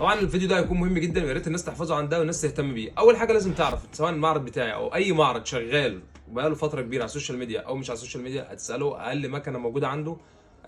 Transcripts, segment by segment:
طبعا الفيديو ده هيكون مهم جدا ويا ريت الناس تحفظه عندها والناس تهتم بيه. اول حاجه لازم تعرف سواء المعرض بتاعي او اي معرض شغال وبقاله فتره كبيره على السوشيال ميديا او مش على السوشيال ميديا، هتساله اقل مكنه موجوده عنده.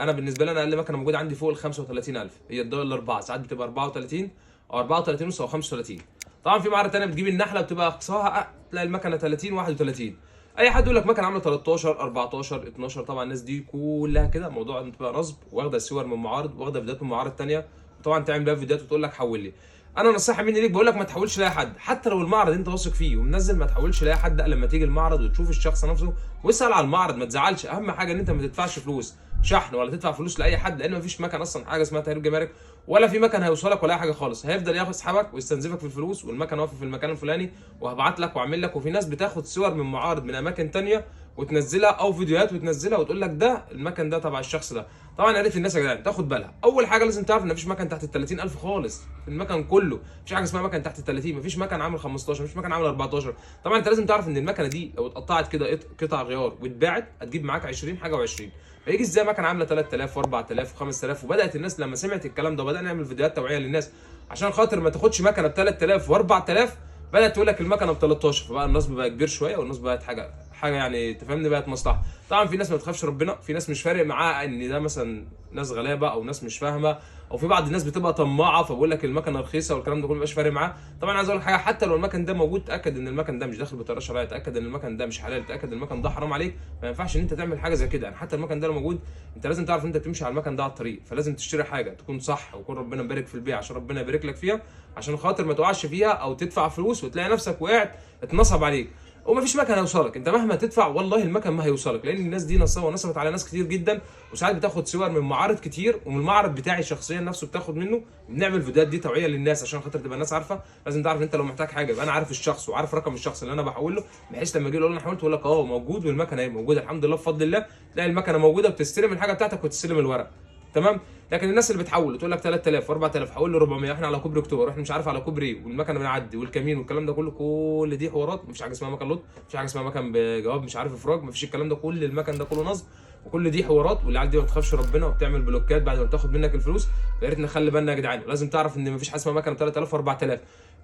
انا بالنسبه لي، انا اقل مكنه موجوده عندي فوق ال 35000، هي الدول الاربعه، ساعات بتبقى 34 او 34 ونص او 35. طبعا في معرض تاني بتجيب النحله بتبقى اقصاها تلاقي المكنه 30 31. اي حد يقول لك مكنه عامله 13 14 12، طبعا الناس دي كلها كده موضوع بتبقى نصب، واخده الصور من معارض واخده فيديوهات من معارض ثانيه، وطبعا تعمل بيها فيديوهات وتقول لك حول لي. انا نصيحه مني ليك بقول لك ما تحولش لاي حد، حتى لو المعرض انت واثق فيه ومنزل، ما تحولش لاي حد لما تيجي المعرض وتشوف الشخص نفسه واسال على المعرض، ما تزعلش. اهم حاجه ان انت ما تدفعش فلوس شحن ولا تدفع فلوس لاي حد، لان مفيش مكان اصلا حاجه اسمها تهريب جمارك، ولا في مكان هيوصلك ولا اي حاجه خالص. هيفضل ياخد يسحبك ويستنزفك في الفلوس، والمكان واقف في المكان الفلاني وهبعت لك واعمل لك. وفي ناس بتاخد صور من معارض من اماكن ثانيه وتنزلها او فيديوهات وتنزلها وتقول لك ده المكن ده تبع الشخص ده. طبعا يا ريت الناس يا جدعان تاخد بالها. اول حاجه لازم تعرف ان مفيش مكن تحت ال 30000 خالص في المكن كله، مفيش حاجه اسمها مكن تحت ال 30، مفيش مكن عامل 15، مفيش مكن عامل 14. طبعا انت لازم تعرف ان المكنه دي لو اتقطعت كده قطع غيار واتباعت هتجيب معاك 20 حاجه و20. فيجي ازاي مكن عامله 3000 و4000 و5000؟ وبدات الناس لما سمعت الكلام ده وبدانا نعمل فيديوهات توعيه للناس عشان خاطر ما تاخدش مكنه ب 3000 و4000، بدات تقول لك المكنه ب 13. فبقى النصب بقى كبير شويه، والنصب بقت حاجه يعني تفهمني، بقت مصلحه. طبعا في ناس ما بتخافش ربنا، في ناس مش فارق معاها ان ده مثلا ناس غلابه او ناس مش فاهمه، او في بعض الناس بتبقى طماعه فبقول لك المكنه رخيصه والكلام ده كله مبقاش فارق معاه. طبعا عايز اقول لك حاجه، حتى لو المكن ده موجود تاكد ان المكن ده مش داخل بطريقه شرعيه، تاكد ان المكن ده مش حلال، تاكد ان المكن ده حرام عليك. ما ينفعش ان انت تعمل حاجه زي كده يعني. حتى المكن ده لو موجود انت لازم تعرف ان انت بتمشي على المكن ده على الطريق، فلازم تشتري حاجه تكون صح ويكون ربنا مبارك في البيع عشان ربنا يبارك لك فيها، عشان خاطر ما تقعش فيها او تدفع فلوس وتلاقي نفسك وقعت اتنصب عليك. ومفيش مكن هيوصلك، انت مهما تدفع والله المكن ما هيوصلك، لان الناس دي نصبه ونصبت على ناس كتير جدا. وساعات بتاخد صور من معارض كتير، ومن المعرض بتاعي شخصيا نفسه بتاخد منه. بنعمل فيديوهات دي توعيه للناس عشان خاطر تبقى الناس عارفه. لازم تعرف انت لو محتاج حاجه يبقى انا عارف الشخص وعارف رقم الشخص اللي انا بحول له، بحيث لما يجي يقول انا حولت يقول لك اه موجود والمكنه اهي موجوده الحمد لله بفضل الله. تلاقي المكنه موجوده وتستلم الحاجه بتاعتك وتستلم الورق، تمام. لكن الناس اللي بتحول تقول لك 3000 و4000 حول له 400، احنا على كوبري اكتوبر واحنا مش عارف على كوبري ايه، والمكنه بنعدي والكمين والكلام ده كله، كل دي حوارات. مفيش حاجه اسمها مكن لوت، مفيش حاجه اسمها مكن بجواب مش عارف افراج، مفيش الكلام ده. كل المكن ده كله نصب وكل دي حوارات، والعيال دي ما بتخافش ربنا وبتعمل بلوكات بعد ما بتاخد منك الفلوس. فيا ريت نخلي بالنا يا جدعان. لازم تعرف ان مفيش حاجه اسمها مكنه ب 3000 و4000.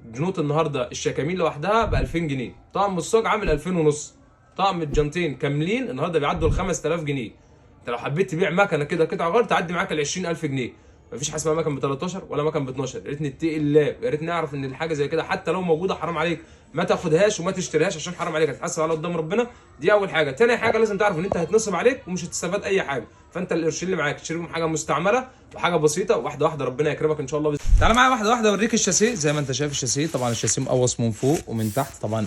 جنوط النهارده الشكامين لوحدها ب 2000 جنيه، طقم الصاج عامل 2000 ونص، طقم الجنطين كاملين النهارده بيعدوا ال 5000 جنيه. انت لو حبيت تبيع مكنه كده قطع غيار تعدي معاك ال 20000 جنيه. مفيش حاجه اسمها مكن ب 13 ولا مكن ب 12. يا ريت نتقي الله، يا ريت نعرف ان الحاجه زي كده حتى لو موجوده حرام عليك ما تاخدهاش وما تشتريهاش عشان حرام عليك، هتحاسب على قدام ربنا. دي اول حاجه. تاني حاجه لازم تعرف ان انت هتنصب عليك ومش هتستفاد اي حاجه، فانت القرشين اللي معاك تشتري بيهم حاجه مستعمله وحاجه بسيطه، واحده واحده ربنا يكرمك ان شاء الله. تعالى معايا واحده واحده اوريك الشاسيه. زي ما انت شايف الشاسيه، طبعا الشاسيه مقوص من فوق ومن تحت طبعا.